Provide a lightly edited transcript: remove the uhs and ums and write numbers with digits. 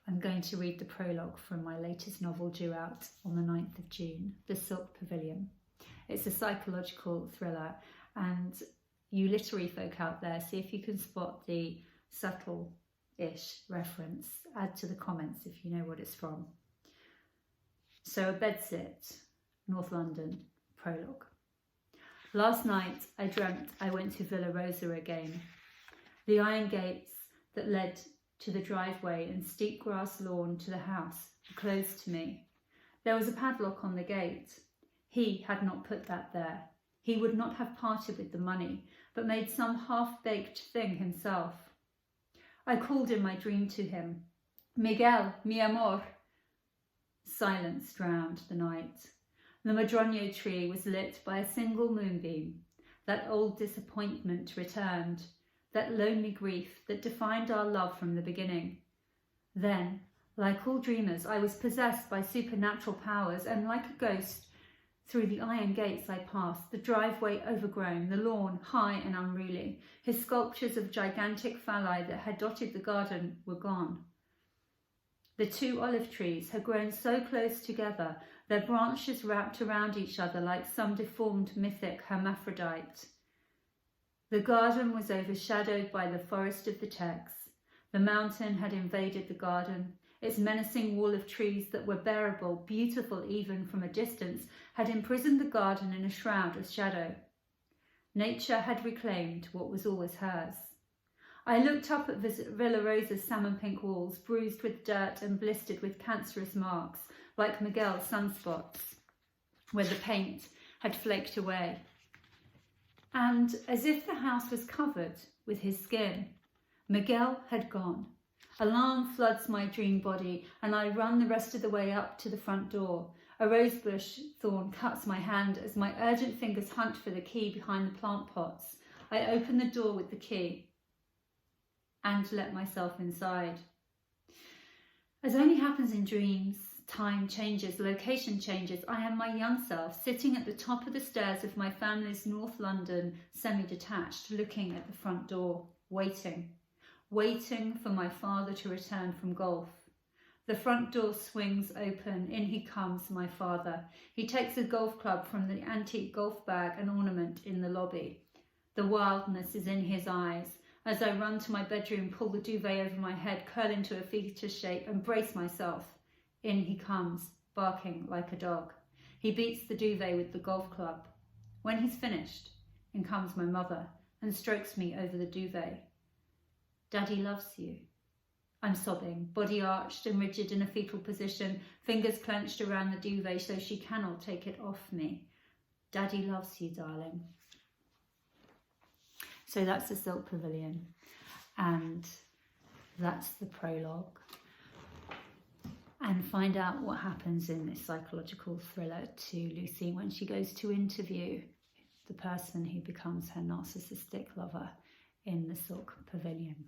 I'm going to read the prologue from my latest novel due out on the 9th of June, The SILK Pavilion. It's a psychological thriller, and you literary folk out there, see if you can spot the subtle-ish reference. Add to the comments if you know what it's from. So, a bedsit, North London, prologue. Last night I dreamt I went to Villa Rosa again. The iron gates that led to the driveway and steep grass lawn to the house were closed to me. There was a padlock on the gate. He had not put that there. He would not have parted with the money, but made some half-baked thing himself. I called in my dream to him, Miguel, mi amor. Silence drowned the night. The madroño tree was lit by a single moonbeam. That old disappointment returned, that lonely grief that defined our love from the beginning. Then, like all dreamers, I was possessed by supernatural powers, and like a ghost, through the iron gates I passed, the driveway overgrown, the lawn high and unruly. His sculptures of gigantic phalli that had dotted the garden were gone. The two olive trees had grown so close together, their branches wrapped around each other like some deformed mythic hermaphrodite. The garden was overshadowed by the forest of the Tex. The mountain had invaded the garden. Its menacing wall of trees that were bearable, beautiful even from a distance, had imprisoned the garden in a shroud of shadow. Nature had reclaimed what was always hers. I looked up at Villa Rosa's salmon-pink walls, bruised with dirt and blistered with cancerous marks, like Miguel's sunspots, where the paint had flaked away. And as if the house was covered with his skin, Miguel had gone. Alarm floods my dream body, and I run the rest of the way up to the front door. A rosebush thorn cuts my hand as my urgent fingers hunt for the key behind the plant pots. I open the door with the key and let myself inside. As only happens in dreams, time changes, location changes. I am my young self, sitting at the top of the stairs of my family's North London semi-detached, looking at the front door, waiting for my father to return from golf. The front door swings open. In he comes, my father. He takes a golf club from the antique golf bag and ornament in the lobby. The wildness is in his eyes. As I run to my bedroom, pull the duvet over my head, curl into a fetus shape and brace myself. In he comes, barking like a dog. He beats the duvet with the golf club. When he's finished, in comes my mother and strokes me over the duvet. Daddy loves you. I'm sobbing, body arched and rigid in a fetal position, fingers clenched around the duvet so she cannot take it off me. Daddy loves you, darling. So that's the SILK Pavilion, and that's the prologue. And find out what happens in this psychological thriller to Lucy when she goes to interview the person who becomes her narcissistic lover in the SILK Pavilion.